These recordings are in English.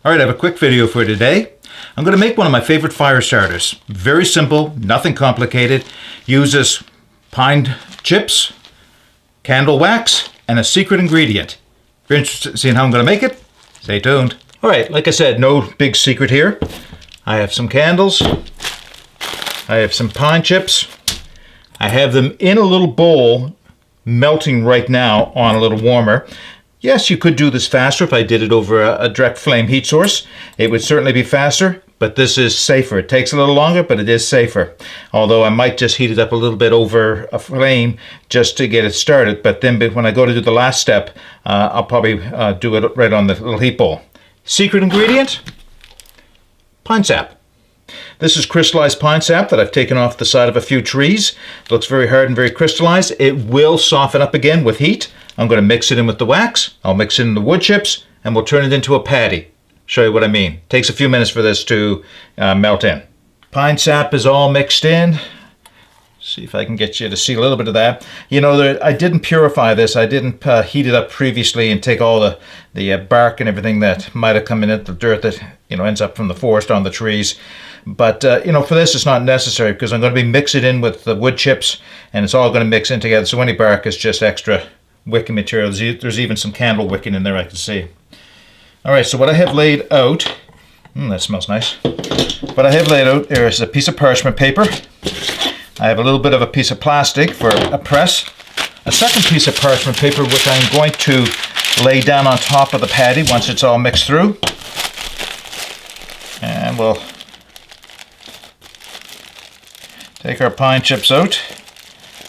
All right, I have a quick video for today. I'm going to make one of my favorite fire starters. Very simple, nothing complicated. Uses pine chips, candle wax, and a secret ingredient. If you're interested in seeing how I'm going to make it, stay tuned. All right, like I said, no big secret here. I have some candles. I have some pine chips. I have them in a little bowl, melting right now on a little warmer. Yes, you could do this faster if I did it over a direct flame heat source. It would certainly be faster, but this is safer. It takes a little longer, but it is safer. Although I might just heat it up a little bit over a flame just to get it started. But then when I go to do the last step, I'll probably do it right on the little heat bowl. Secret ingredient? Pine sap. This is crystallized pine sap that I've taken off the side of a few trees. It looks very hard and very crystallized. It will soften up again with heat. I'm going to mix it in with the wax. I'll mix it in the wood chips, and we'll turn it into a patty. Show you what I mean. Takes a few minutes for this to melt in. Pine sap is all mixed in. See if I can get you to see a little bit of that. You know, I didn't purify this. I didn't heat it up previously and take all the bark and everything that might have come in it, the dirt that ends up from the forest on the trees. But for this it's not necessary because I'm going to be mixing it in with the wood chips, and it's all going to mix in together. So any bark is just extra wicking material. There's even some candle wicking in there I can see. All right, so what I have laid out, that smells nice. What I have laid out here is a piece of parchment paper. I have a little bit of a piece of plastic for a press. A second piece of parchment paper which I'm going to lay down on top of the patty once it's all mixed through. And we'll take our pine chips out.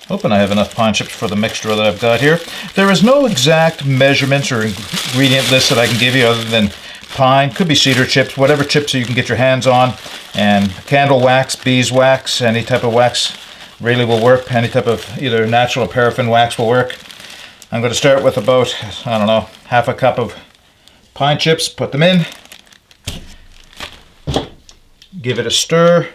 Hoping I have enough pine chips for the mixture that I've got here. There is no exact measurements or ingredient list that I can give you other than pine, could be cedar chips, whatever chips you can get your hands on, and candle wax, beeswax, any type of wax really will work. Any type of either natural or paraffin wax will work. I'm going to start with about, half a cup of pine chips, put them in, give it a stir.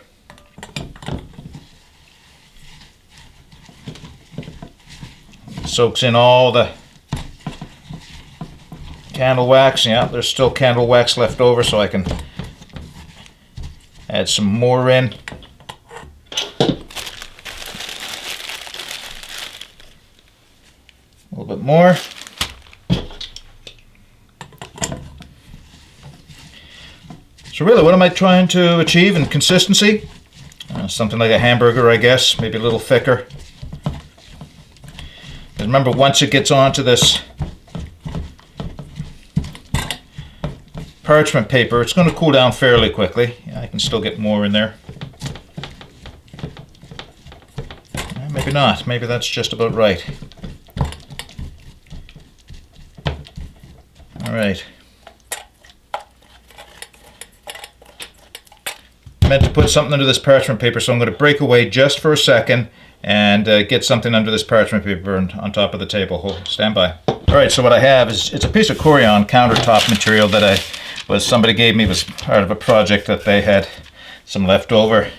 Soaks in all the candle wax. Yeah, there's still candle wax left over, so I can add some more in. A little bit more. So really, what am I trying to achieve in consistency? Something like a hamburger, I guess, maybe a little thicker. Remember, once it gets onto this parchment paper, it's going to cool down fairly quickly. I can still get more in there. Maybe not. Maybe that's just about right. All right. I meant to put something under this parchment paper, so I'm going to break away just for a second and get something under this parchment paper on top of the table. Stand by. All right, so what I have is it's a piece of Corian countertop material that somebody gave me. It was part of a project that they had some leftover.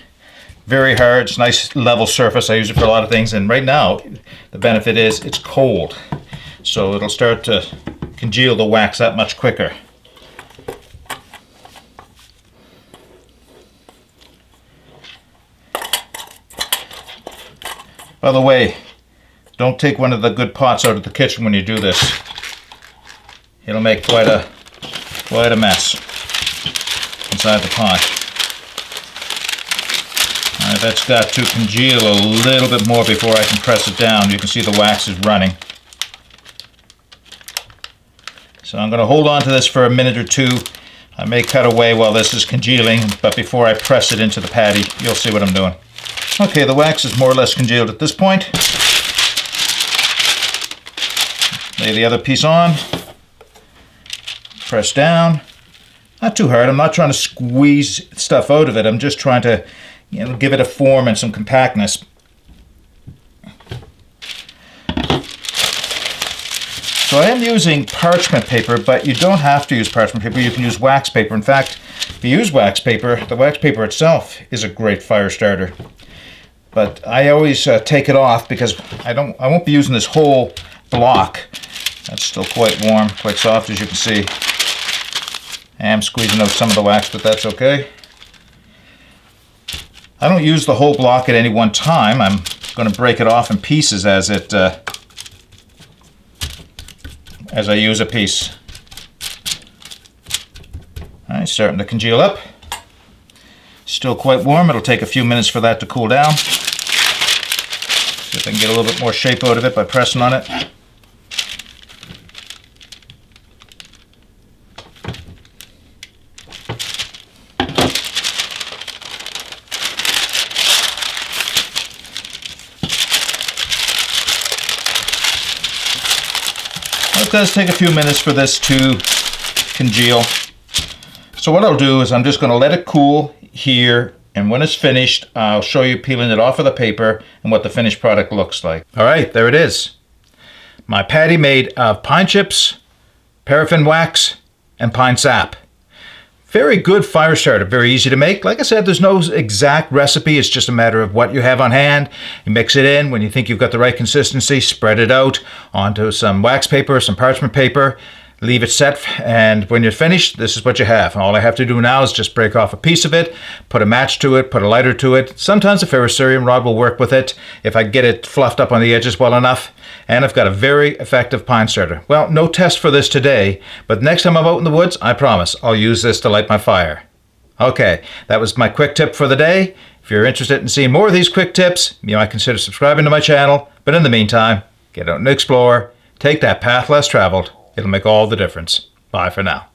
Very hard, it's a nice level surface. I use it for a lot of things, and right now the benefit is it's cold, so it'll start to congeal the wax that much quicker. By the way, don't take one of the good pots out of the kitchen when you do this. It'll make quite a mess inside the pot. All right, that's got to congeal a little bit more before I can press it down. You can see the wax is running. So I'm going to hold on to this for a minute or two. I may cut away while this is congealing, but before I press it into the patty, you'll see what I'm doing. Okay, the wax is more or less congealed at this point. Lay the other piece on. Press down. Not too hard. I'm not trying to squeeze stuff out of it. I'm just trying to, give it a form and some compactness. So I am using parchment paper, but you don't have to use parchment paper. You can use wax paper. In fact, if you use wax paper, the wax paper itself is a great fire starter. But I always take it off because I won't be using this whole block. That's still quite warm, quite soft, as you can see. I am squeezing out some of the wax, but that's okay. I don't use the whole block at any one time. I'm going to break it off in pieces as I use a piece. All right, starting to congeal up. Still quite warm. It'll take a few minutes for that to cool down. See if I can get a little bit more shape out of it by pressing on it. It does take a few minutes for this to congeal. So what I'll do is I'm just going to let it cool here, and when it's finished, I'll show you peeling it off of the paper and what the finished product looks like. All right, there it is. My patty made of pine chips, paraffin wax, and pine sap. Very good fire starter, very easy to make. Like I said, there's no exact recipe. It's just a matter of what you have on hand. You mix it in. When you think you've got the right consistency, spread it out onto some wax paper, some parchment paper. Leave it set, and when you're finished, this is what you have. All I have to do now is just break off a piece of it, put a match to it, put a lighter to it. Sometimes a ferrocerium rod will work with it if I get it fluffed up on the edges well enough. And I've got a very effective pine starter. Well, no test for this today, but next time I'm out in the woods, I promise I'll use this to light my fire. Okay, that was my quick tip for the day. If you're interested in seeing more of these quick tips, you might consider subscribing to my channel. But in the meantime, get out and explore. Take that path less traveled. It'll make all the difference. Bye for now.